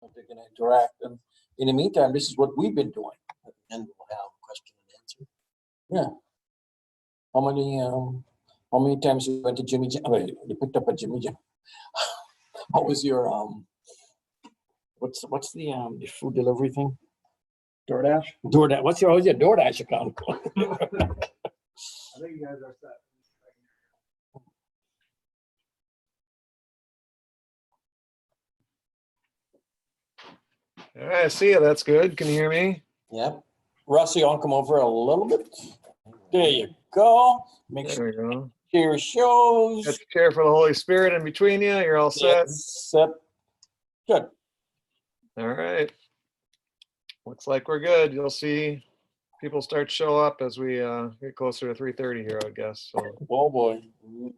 They're going to interact. And in the meantime, this is what we've been doing. And we'll have question and answer. Yeah. How many times you went to Jimmy Jam? Wait, you picked up a Jimmy Jam. What was your what's the food delivery thing? DoorDash? DoorDash. What's your DoorDash account? I think you guys are set. All right, I see you. That's good. Can you hear me? Yep. Russ, you want to come over a little bit? There you go. Make There sure we go. your shows. Got the chair for the Holy Spirit in between you. You're all set. Set. Good. All right. Looks like we're good. You'll see people start to show up as we get closer to 3:30 here, I would guess. So, Oh boy. do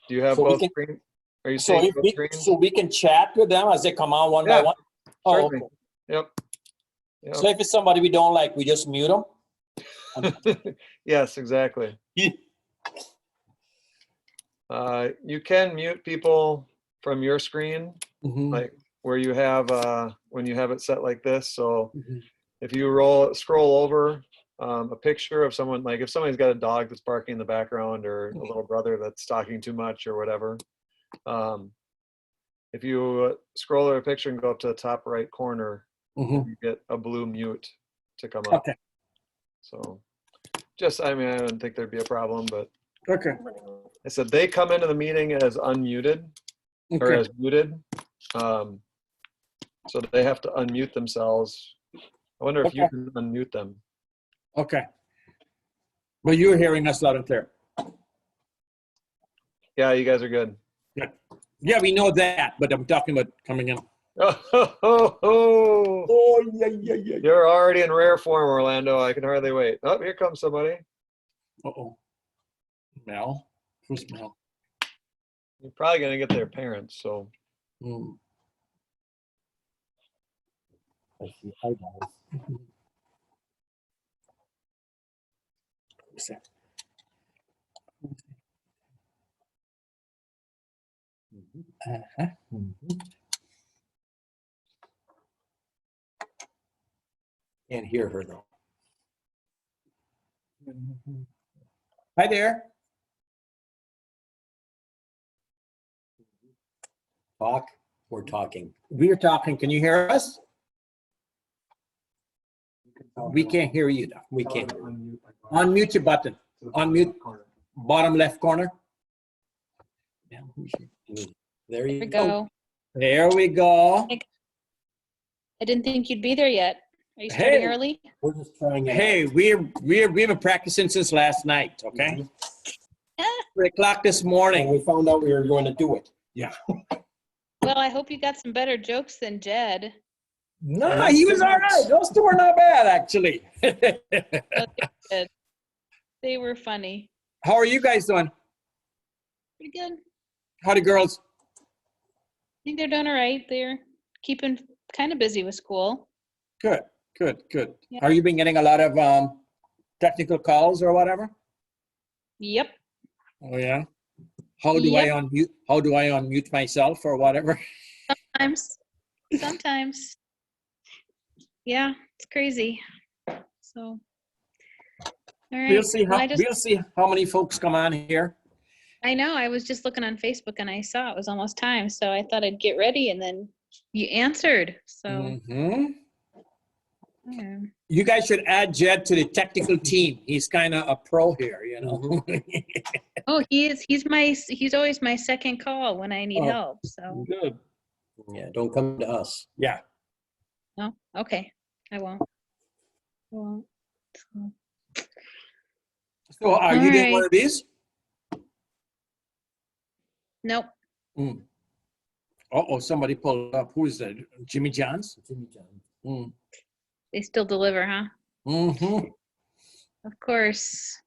you have So we both can- screens? Are you So, seeing if both we, screens? so we can chat with them as they come on one by Yeah, one? Oh, certainly. okay. Yep. Yep. So if it's somebody we don't like, we just mute them? Yes, exactly. Yeah. You can mute people from your screen, like where you have when you have it set like this. So if you scroll over a picture of someone, like if somebody's got a dog that's barking in the background or a little brother that's talking too much or whatever, if you scroll over a picture and go up to the top right corner, you get a blue mute to come up. Okay. So I mean, I don't think there'd be a problem, but Okay. I said they come into the meeting as unmuted or Okay. as muted. So they have to unmute themselves. I wonder if you Okay. can unmute them. Okay. But you're hearing us loud and clear. Yeah, you guys are good. Yeah, we know that, but I'm talking about coming in. Oh, Oh, yeah. you're already in rare form, Orlando. I can hardly wait. Oh, here comes somebody. Uh-oh. Mel? Who's Mel? You're probably going to get their parents, so. I see. Hi, guys. Who's that? Uh-huh. Can't hear her though. Hi there. Talk. We're talking. We're talking. Can you hear us? We can't hear you. Though. We can't. Unmute your button. Unmute bottom left corner. There you There we go. go. There we go. I didn't think you'd be there yet. Are you starting Hey. early? We're just trying it Hey, out. we've been practicing since last night, okay? 3 o'clock this And morning. we found out we were going to do it. Well, I hope you got some better jokes than Jed. No, he was all right. Those two were not bad, actually. They were funny. How are you guys doing? Pretty good. How the girls? I think they're doing all right. They're keeping kind of busy with school. Good. Yeah. Are you been getting a lot of technical calls or whatever? Yep. Oh yeah. How do I unmute? How do I unmute myself or whatever? Sometimes. Yeah, it's crazy. So, all right. We'll see Well, how we'll see how many folks come on here. I know. I was just looking on Facebook and I saw it was almost time. So I thought I'd get ready and then you answered. So yeah. You guys should add Jed to the technical team. He's kind of a pro here, you know. Oh, he's always my second call when I need help. So Good. Yeah, don't come to us. Yeah. no, okay. I won't. So, So are you doing Alright. one of these? nope. Uh-oh, somebody pulled up. Who is that? Jimmy John's? Jimmy John. They still deliver, huh? Mm-hmm. Of course.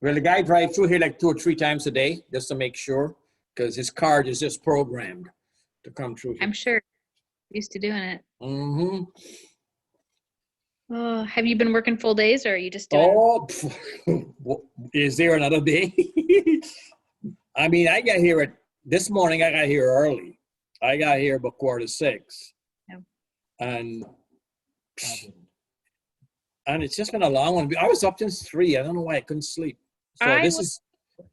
Well, the guy drives through here like 2 or 3 times a day just to make sure, because his card is just programmed to come through here. I'm sure. Used to doing it. Mm-hmm. Oh, have you been working full days or are you just doing? Oh, is there another day? I mean, this morning I got here early. I got here about 5:45. Yeah. And it's just been a long one. I was up since 3. I don't know why I couldn't sleep. So this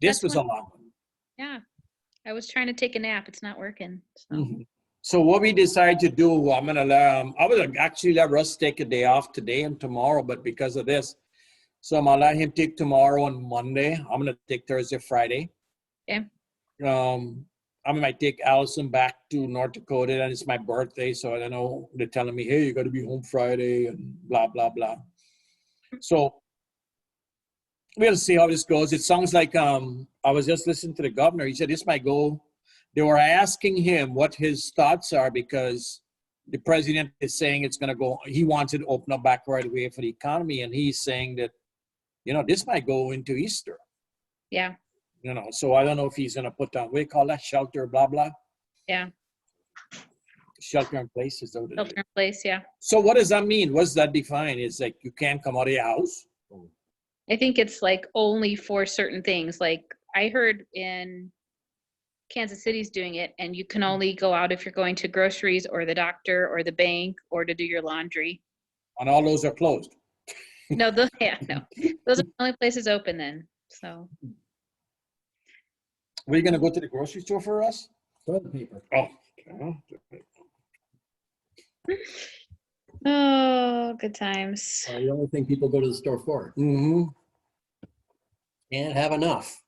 that's was a when- long one. Yeah. I was trying to take a nap. It's not working. So. Mhm. So what we decided to do, I was actually let Russ take a day off today and tomorrow, but because of this, so I'm gonna let him take tomorrow and Monday. I'm gonna take Thursday, Friday. Okay. I might take Allison back to North Dakota, and it's my birthday, so I don't know. They're telling me, hey, you got to be home Friday, and blah blah blah. So we'll see how this goes. It sounds like I was just listening to the governor. He said this might go. They were asking him what his thoughts are because the president is saying it's going to go. He wants it to open up back right away for the economy, and he's saying that, this might go into Easter. Yeah. So I don't know if he's going to put down, what do you call that, shelter, blah, blah. Yeah. Shelter in place is what it is. Shelter in place. Yeah. So what does that mean? What does that define? It's like you can't come out of your house? I think it's like only for certain things. Like I heard in Kansas City's doing it, and you can only go out if you're going to groceries or the doctor or the bank or to do your laundry. And all those are closed. No, those are the only places open then. So Were you going to go to the grocery store for us? Toilet paper. Oh. oh, good times. The only thing people go to the store for. Mm-hmm. Can't have enough.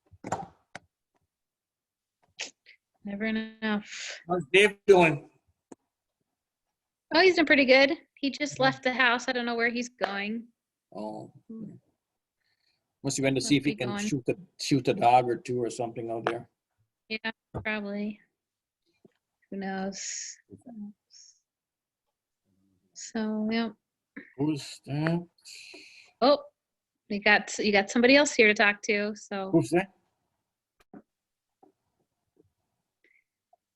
Never enough. How's Dave doing? Oh, he's doing pretty good. He just left the house. I don't know where he's going. Oh. Must have been to see if he Must be can going. shoot a dog or two or something out there. Yeah, probably. Who knows? So, yeah. Who's that? Oh, you got somebody else here to talk to. So Who's that?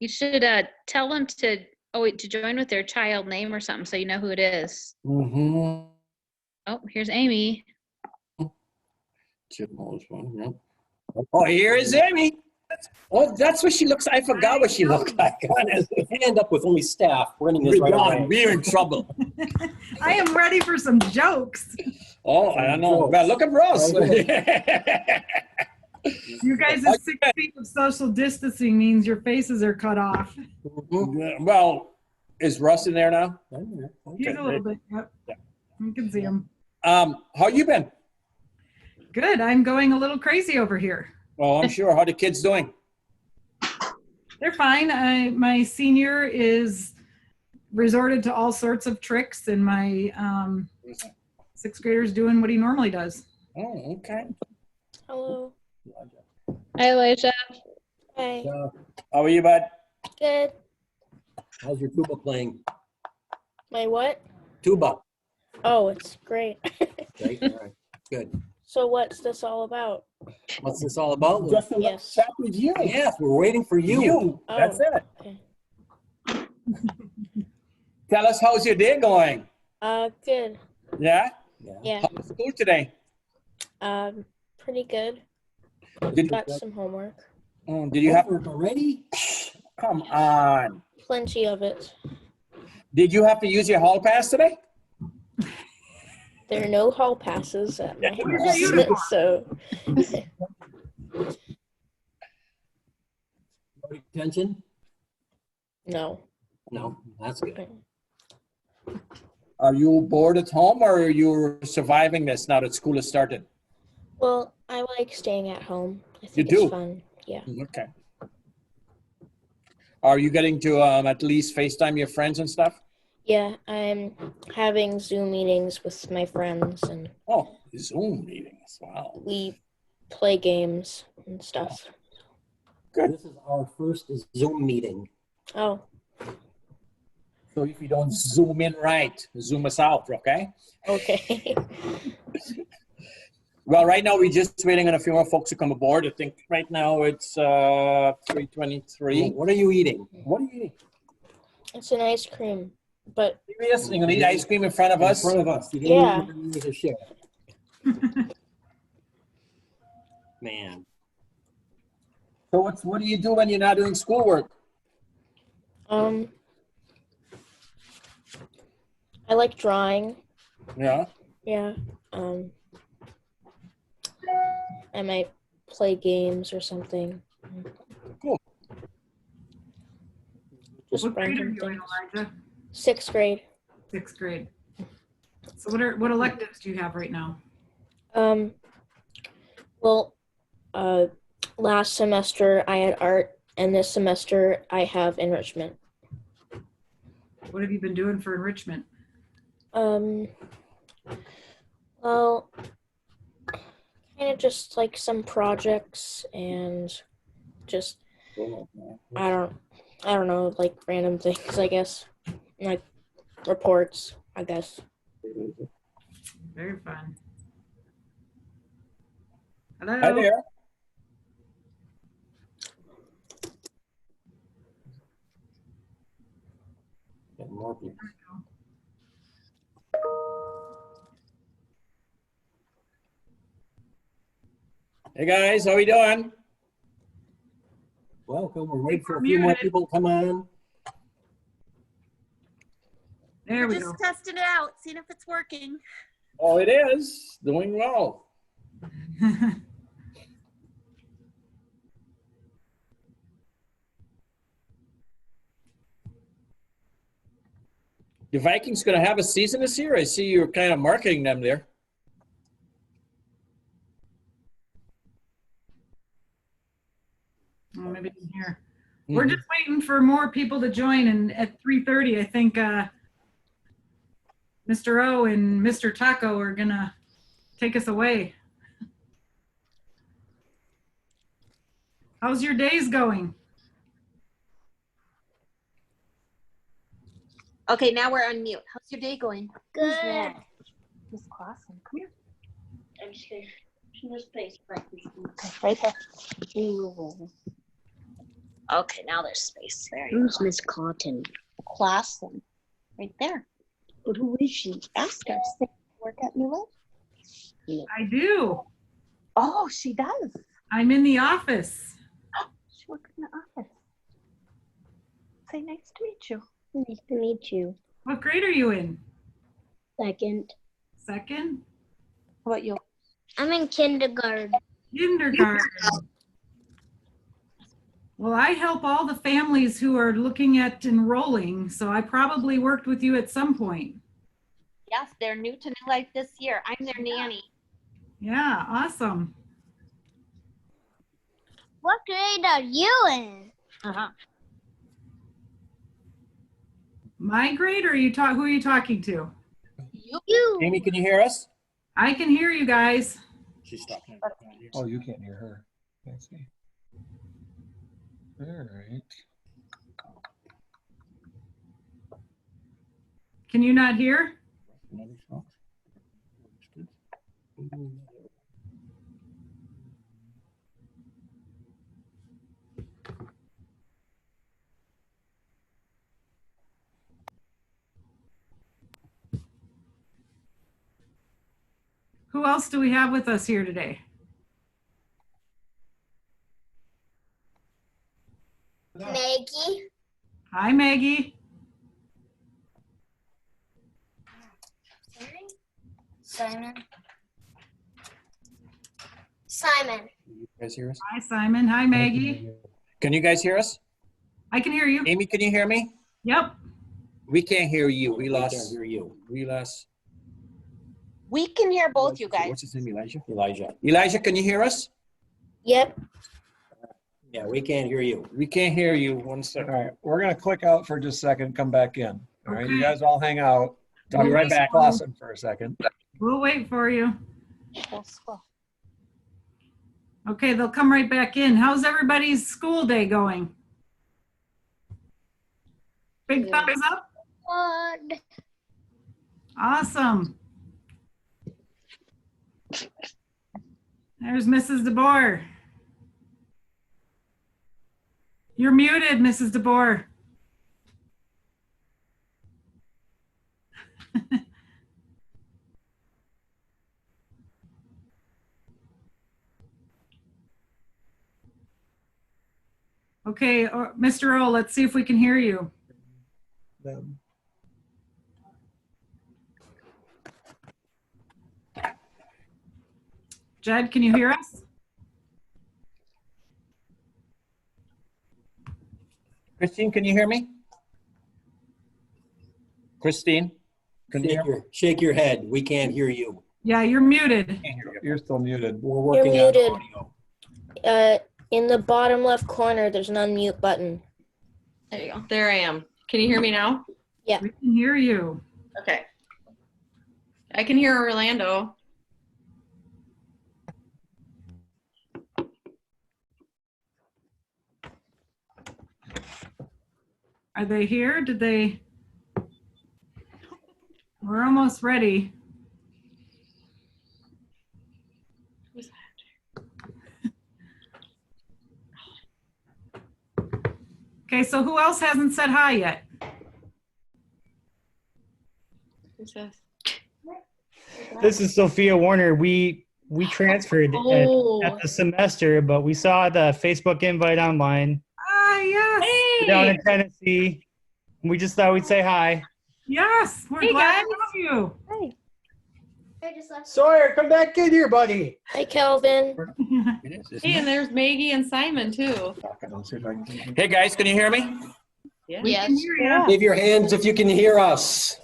you should tell them to to join with their child name or something so you know who it is. Mm-hmm. Oh, here's Amy. Oh, here is Amy. Oh, that's what she looks. I forgot what she looked like. We end up with only staff running this We're right gone. away. We're in trouble. I am ready for some jokes. Oh, I don't know. Well, look at Ross. You guys' 6 feet of social distancing means your faces are cut off. Well, is Russ in there now? He's a little bit, yep. You can see him. How you been? Good. I'm going a little crazy over here. Oh, I'm sure. How the kids doing? They're fine. My senior is resorted to all sorts of tricks, and my 6th grader's doing what he normally does. Oh, okay. Hello. Hi, Elijah. Hi. How are you, bud? Good. How's your tuba playing? My what? Tuba. Oh, it's great. Okay, all right. Good. So what's this all about? What's this all about? Just to Yes. chat with you. Yes, we're waiting for you. Oh, That's it. okay. Tell us how's your day going? Good. Yeah? Yeah. How was school today? Pretty good. Did, Got some homework. did you have? Homework already? Come on. Plenty of it. Did you have to use your hall pass today? There are no hall passes at my Where's your house, so Attention? no. No, that's good. Are you bored at home or are you surviving this now that school has started? Well, I like staying at home. I think do? it's fun. Yeah. Okay. Are you getting to at least FaceTime your friends and stuff? Yeah, I'm having Zoom meetings with my friends, and Oh, Zoom meetings. Wow. we play games and stuff. Good. This is our first Zoom meeting. Oh, So if you don't zoom in right, zoom us out, okay? okay. Well, right now we're just waiting on a few more folks to come aboard. I think right now it's 3:23. What are you eating? What are you eating? It's an ice cream, but Serious? You're gonna eat ice cream in front of us? In front of us. You Yeah. didn't even use a share. Man. So what do you do when you're not doing schoolwork? Um, I like drawing. Yeah. Yeah. I might play games or something. Cool. Just What grade are random you in, things. Elijah? 6th grade. 6th grade. So what electives do you have right now? Well, last semester I had art, and this semester I have enrichment. What have you been doing for enrichment? Well, kind of just like some projects and just I don't know, like random things, I guess, like reports, I guess. Very fun. Hello. Hi there. Getting more people. Hey guys, how we doing? Welcome. We're waiting for a few more people to come on. There we Just go. testing it out, seeing if it's working. Oh, it is doing well. The Vikings going to have a season this year? I see you're kind of marketing them there. Oh, maybe in here. We're just waiting for more people to join, and at 3:30, I think Mr. O and Mr. Taco are gonna take us away. How's your days going? Okay, now we're on mute. How's your day going? Good. Miss Clausen, come here. I'm just kidding. There's space. Right there. Okay, now there's space. There you Who's go. Miss Cotton? Clausen. Right there. But who is she? Ask her. Say, work at New Life? I do. Oh, she does. I'm in the office. She works in the office. Say, nice to meet you. Nice to meet you. What grade are you in? 2nd. 2nd? How about you? I'm in kindergarten. Kindergarten. Well, I help all the families who are looking at enrolling, so I probably worked with you at some point. Yes, they're new to New Life this year. I'm their nanny. Yeah, awesome. What grade are you in? Uh-huh. My grade, or who are you talking to? You. Amy, can you hear us? I can hear you guys. She's talking. Oh, you can't hear her. I see. All right. Can you not hear? Who else do we have with us here today? Maggie. Hi, Maggie. Simon. Simon. You guys hear us? Hi, Simon. Hi, Maggie. Can you guys hear us? I can hear you. Amy, can you hear me? Yep. We can't hear you. We Can't lost. hear you. We lost. We can hear both you guys. What's his name? Elijah. Elijah. Elijah, can you hear us? Yep. Yeah, we can't hear you. We can't hear you. 1 All second. right, we're gonna click out for just a second, come back in. All right, you Okay. guys all hang out. Talk Be to right Miss back. Clausen for a second. We'll wait for you. Full scroll. Okay, they'll come right back in. How's everybody's school day going? Big thumbs up? Good. Awesome. There's Mrs. DeBoer. You're muted, Mrs. DeBoer. Okay, Mr. O, let's see if we can hear you. Them. Jed, can you hear us? Christine, can you hear me? Christine? Can you hear me? Shake your head. We can't hear you. Yeah, you're muted. You're still muted. We're You're working on muted. audio. In the bottom left corner, there's an unmute button. There you go. There I am. Can you hear me now? Yeah. We can hear you. Okay. I can hear Orlando. Are they here? Did they? We're almost ready. Okay, so who else hasn't said hi yet? Who's this? This is Sophia Warner. We transferred Oh. at the semester, but we saw the Facebook invite online Ah, yes. down in Tennessee. We just thought we'd say hi. Yes, we're Hey, glad guys. to have you. Hey. Sawyer, come back in here, buddy. Hi, Kelvin. Hey, and there's Maggie and Simon too. Hey, guys, can you hear me? Yeah. We can hear you. Wave your hands if you can hear us.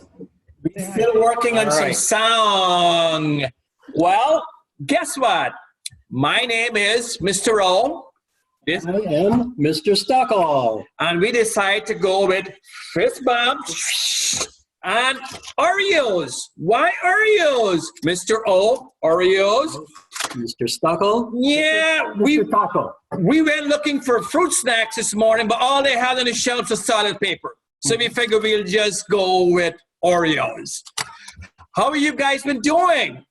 Still working on All some right. song. Well, guess what? My name is Mr. O. This, I am Mr. Stoeckel. and we decided to go with fist bump and Oreos. Why Oreos? Mr. O, Oreos. Mr. Stoeckel. Yeah, we Mr. Taco. went looking for fruit snacks this morning, but all they had on the shelves was solid paper. So we figured we'll just go with Oreos. How have you guys been doing?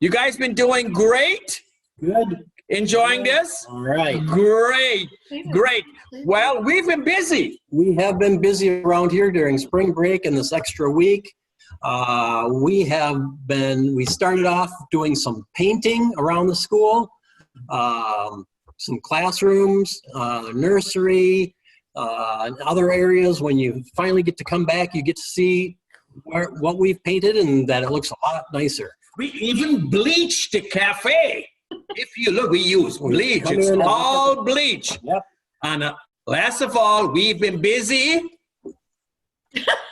You guys been doing great? Good. Enjoying this? All right. Great, great. Well, we've been busy. We have been busy around here during spring break and this extra week. We started off doing some painting around the school, some classrooms, the nursery, and other areas. When you finally get to come back, you get to see what we've painted and that it looks a lot nicer. We even bleached the cafe. If you look, we use bleach. Come It's in and- all bleach. Yep. And last of all, we've been busy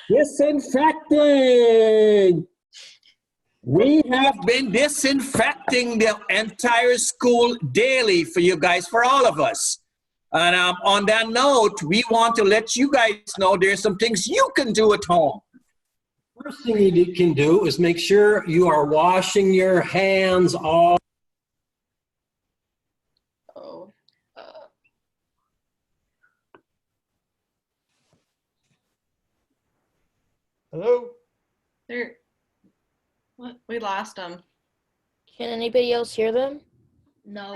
disinfecting. We have been disinfecting the entire school daily for you guys, for all of us. And on that note, we want to let you guys know there's some things you can do at home. First thing you can do is make sure you are washing your hands all. Oh. Hello? There. What? We lost them. Can anybody else hear them? No.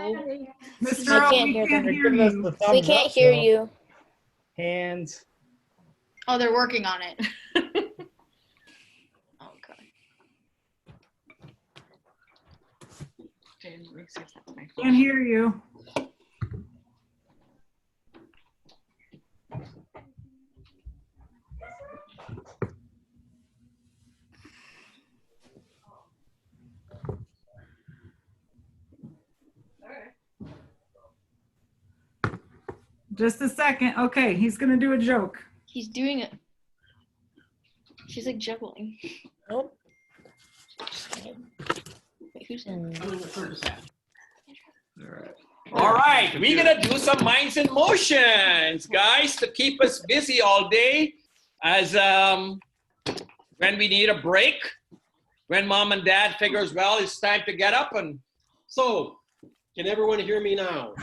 Mr. I O, can't we hear can't them. hear Give us you. the We thumbs can't up, hear so- you. Hands. Oh, they're working on it. Okay. Okay, let me see if that's my phone. Can't hear you. Just a second. Okay, he's gonna do a joke. He's doing it. She's like juggling. Nope. Wait, who's All right, we're gonna do some minds in motions, guys, to keep us busy all day. As when we need a break, when mom and dad figures, well, it's time to get up. And So, can everyone hear me now?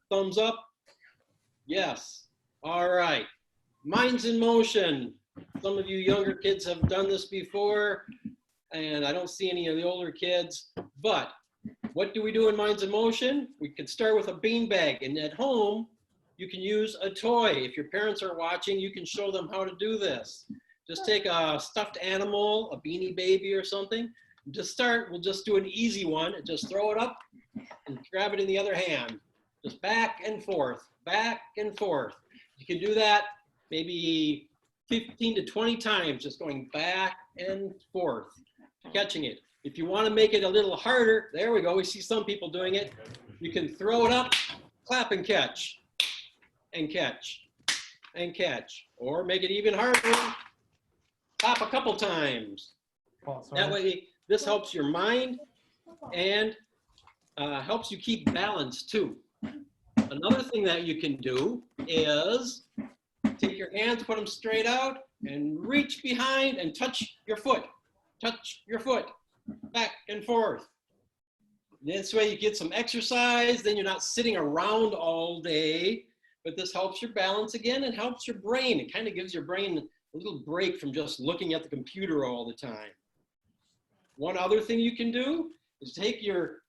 Thumbs up? Yes. All right. Minds in motion. Some of you younger kids have done this before, and I don't see any of the older kids. But what do we do in Minds in Motion? We can start with a beanbag, and at home, you can use a toy. If your parents are watching, you can show them how to do this. Just take a stuffed animal, a Beanie Baby or something. To start, we'll just do an easy one and just throw it up and grab it in the other hand. Just back and forth, back and forth. You can do that maybe 15 to 20 times, just going back and forth, catching it. If you want to make it a little harder, there we go. We see some people doing it. You can throw it up, clap and catch, and catch, and catch. Or make it even harder, clap a couple times. That way, this helps your mind and helps you keep balance too. Another thing that you can do is take your hands, put them straight out, and reach behind and touch your foot. Touch your foot, back and forth. This way you get some exercise, then you're not sitting around all day, but this helps your balance again and helps your brain. It kind of gives your brain a little break from just looking at the computer all the time. One other thing you can do is take your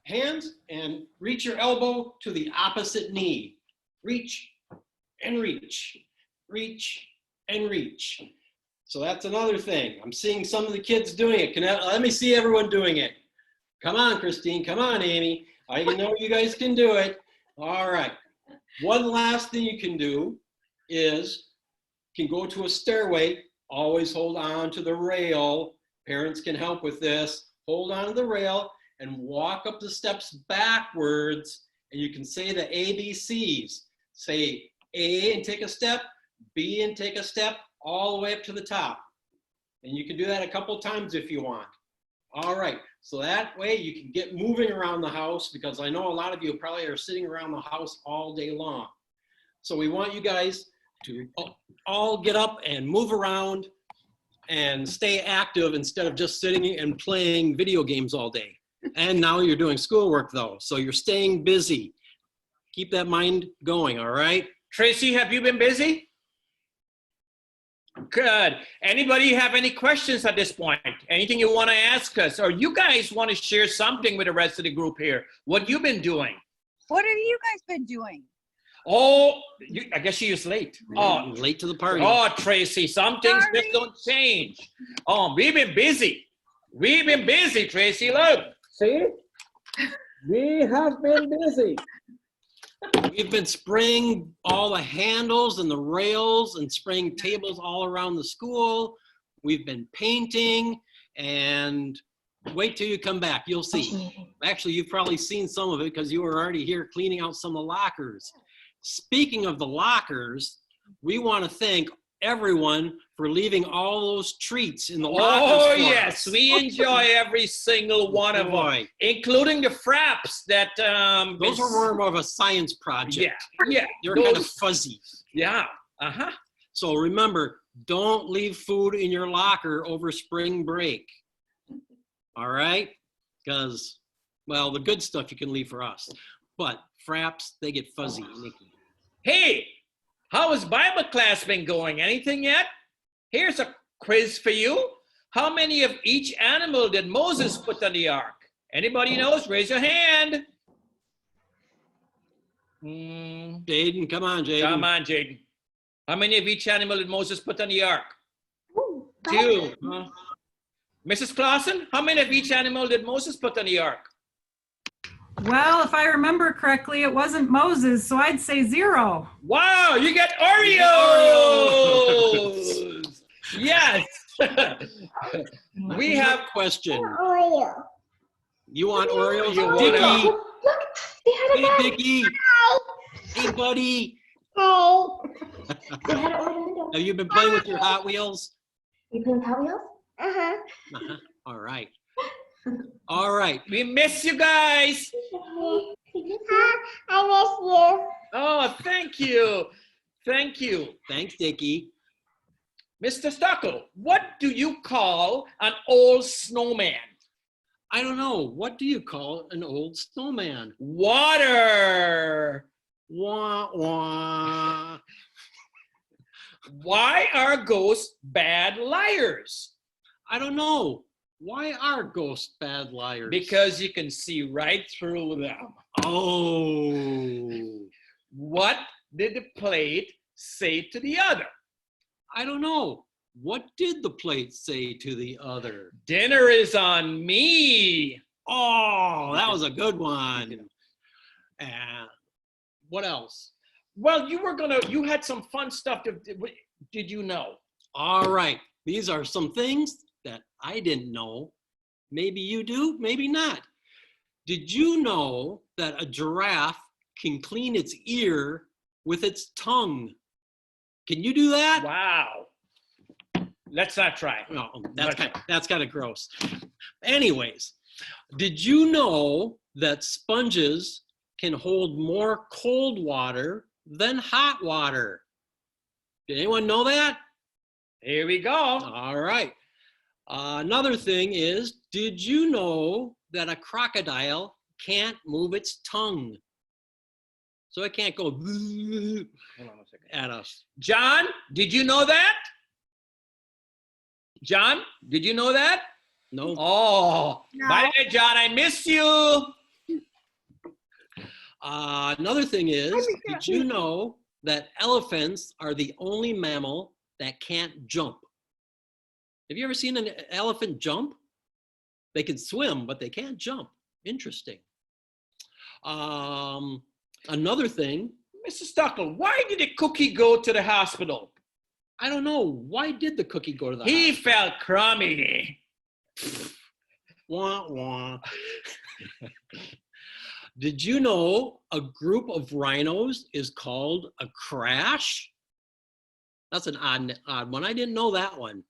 hands and reach your elbow to the opposite knee. Reach and reach, reach and reach. So that's another thing. I'm seeing some of the kids doing it. Let me see everyone doing it. Come on, Christine. Come on, Amy. I know you guys can do it. All right. One last thing you can do is you can go to a stairway. Always hold on to the rail. Parents can help with this. Hold on to the rail and walk up the steps backwards. And you can say the ABCs. Say A and take a step, B and take a step, all the way up to the top. And you can do that a couple times if you want. All right, so that way you can get moving around the house, because I know a lot of you probably are sitting around the house all day long. So we want you guys to all get up and move around and stay active instead of just sitting and playing video games all day. And now you're doing schoolwork though, so you're staying busy. Keep that mind going, all right? Tracy, have you been busy? Good. Anybody have any questions at this point? Anything you want to ask us? Or you guys want to share something with the rest of the group here? What you been doing? What have you guys been doing? Oh, I guess she was late. Oh, late to the party. Oh, Tracy, some things just don't change. Oh, we've been busy. We've been busy, Tracy. Look. See? We have been busy. We've been spraying all the handles and the rails and spraying tables all around the school. We've been painting, and wait till you come back. You'll see. Actually, you've probably seen some of it because you were already here cleaning out some of the lockers. Speaking of the lockers, we want to thank everyone for leaving all those treats in the lockers. Oh, for yes. us. We enjoy every single one of them, including the fraps that... those were more of a science project. Yeah. They're kind of fuzzy. Yeah. So remember, don't leave food in your locker over spring break. All right? Because, well, the good stuff you can leave for us. But fraps, they get fuzzy and icky. Hey, how has Bible class been going? Anything yet? Here's a quiz for you. How many of each animal did Moses put on the ark? Anybody knows? Raise your hand. Jaden, come on, Jaden. Come on, Jaden. How many of each animal did Moses put on the ark? Ooh, 2. Mrs. Clausen, how many of each animal did Moses put on the ark? Well, if I remember correctly, it wasn't Moses, so I'd say 0. Wow, you got Oreos! Yes. We have question. Oreo. You want Oreos? You want Dickie. Look, they had a Hey, bag. Dickie. Hey, buddy. Hey. They had Oreo. Have you been playing with your Hot Wheels? You playing with Hot Wheels? Uh-huh. All right. All right. We miss you guys. I miss you. Oh, thank you. Thank you. Thanks, Dickie. Mr. Stoeckel, what do you call an old snowman? I don't know. What do you call an old snowman? Water. Wah, wah. Why are ghosts bad liars? I don't know. Why are ghosts bad liars? Because you can see right through them. Oh. What did the plate say to the other? I don't know. What did the plate say to the other? Dinner is on me. Oh, that was a good one. What else? Well, you had some fun stuff. Did you know? All right. These are some things that I didn't know. Maybe you do, maybe not. Did you know that a giraffe can clean its ear with its tongue? Can you do that? Wow. Let's not try. No, that's kind of gross. Anyways, did you know that sponges can hold more cold water than hot water? Did anyone know that? Here we go. All right. Another thing is, did you know that a crocodile can't move its tongue? So it can't go Hold on a second. at us. John, did you know that? John, did you know that? No. Oh, No. Bye, John. I miss you. Another thing is, did you know that elephants are the only mammal that can't jump? Have you ever seen an elephant jump? They can swim, but they can't jump. Interesting. Another thing. Mr. Stoeckel, why did the cookie go to the hospital? I don't know. Why did the cookie go to the He hospital? felt crummy. Wah, wah. Did you know a group of rhinos is called a crash? That's an odd one. I didn't know that one.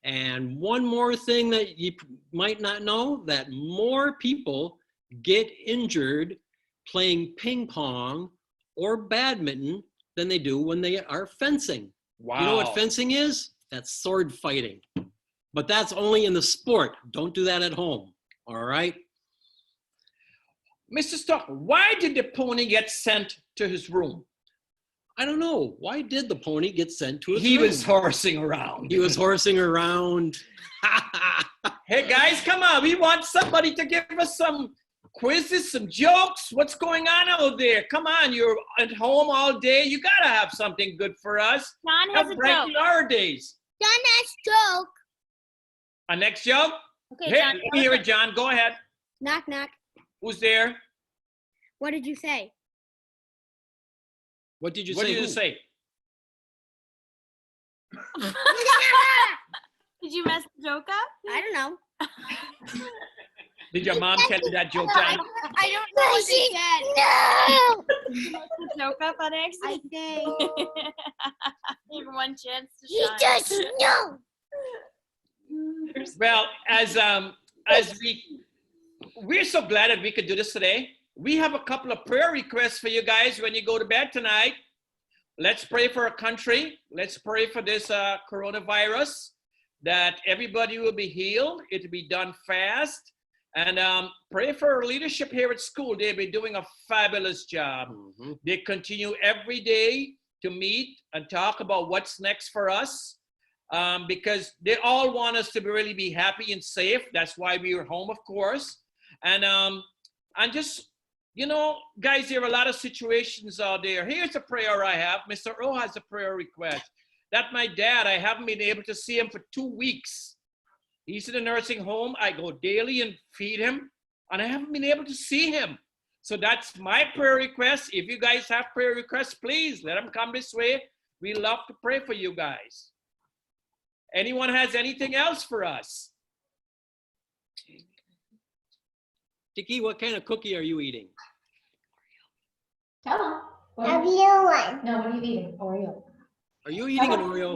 And one more thing that you might not know, that more people get injured playing ping pong or badminton than they do when they are fencing. Wow. You know what fencing is? That's sword fighting. But that's only in the sport. Don't do that at home. All right? Mr. Stoeckel, why did the pony get sent to his room? I don't know. Why did the pony get sent to his He room? was horsing around. He was horsing around. Hey guys, come on. We want somebody to give us some quizzes, some jokes. What's going on out there? Come on, you're at home all day. You gotta have something good for us. John has a joke. Our days. John has joke. A next joke? Okay, Hey, John. let me hear it, John. Go ahead. Knock, knock. Who's there? What did you say? What did you What say? did you Who? say? Did you mess the joke up? I don't know. Did your mom tell you that joke, John? I don't know what they said. No! Did you mess the joke up on accident? I think. Give one chance to shine. He just no. Well, as we're so glad that we could do this today. We have a couple of prayer requests for you guys when you go to bed tonight. Let's pray for our country. Let's pray for this coronavirus, that everybody will be healed. It will be done fast. And pray for our leadership here at school. They've been doing a fabulous job. Mm-hmm. They continue every day to meet and talk about what's next for us, because they all want us to really be happy and safe. That's why we are home, of course. And just, you know, guys, there are a lot of situations out there. Here's a prayer I have. Mr. O has a prayer request. That my dad, I haven't been able to see him for 2 weeks. He's in a nursing home. I go daily and feed him, and I haven't been able to see him. So that's my prayer request. If you guys have prayer requests, please let them come this way. We love to pray for you guys. Anyone has anything else for us? Tiki, what kind of cookie are you eating? Tell them. A blue one. No, what are you eating? Oreo. Are you eating an Oreo?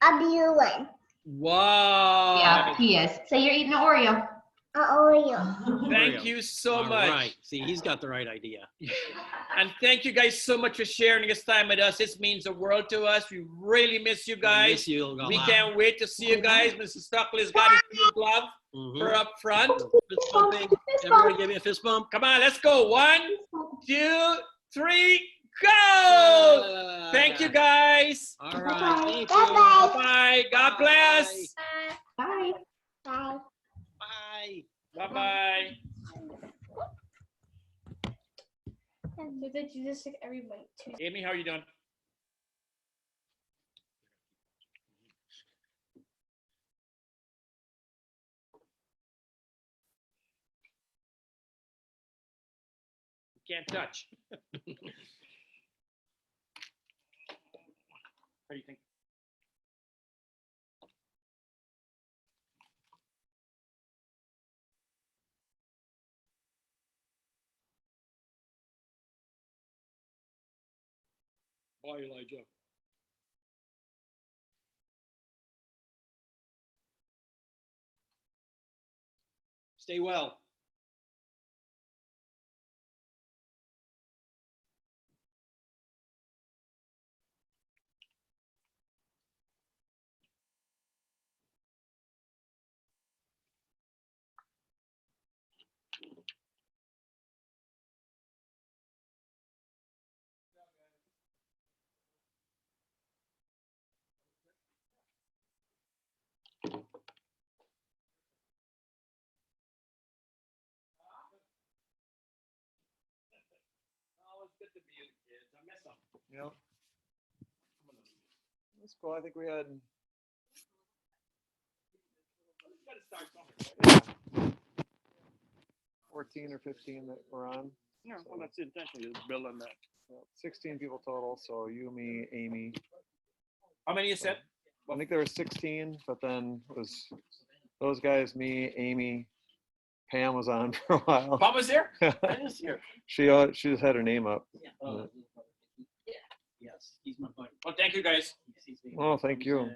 A blue one. Wow. Yeah, he is. Say you're eating an Oreo. A Oreo. Thank you so much. Right. See, he's got the right idea. And thank you guys so much for sharing this time with us. This means the world to us. We really miss you guys. Miss you a lot. We can't wait to see you guys. Mr. Stoeckel has got his new glove for up front. Fist bumping. Everybody give me a fist bump. Come on, let's go. 1, 2, 3, go! Thank you guys. All right. Thank you. Bye-bye. Bye. God bless. Bye. Bye. Bye. Bye-bye. So did you just like everybody too? Amy, how are you doing? can't touch. What do you think? Bye, Elijah. Stay well. Oh, it's good to be with kids. I miss them. Yep. That's cool. I think we had. Gotta start somewhere. 14 or 15 that were on. Yeah, well, that's the intention, is build on that. 16 people total. So you, me, Amy. How many you said? I think there were 16, but then it was those guys, me, Amy, Pam was on for a while. Pam was there? I was here. She just had her name up. Yes, he's my buddy. Well, thank you guys. Oh, thank you.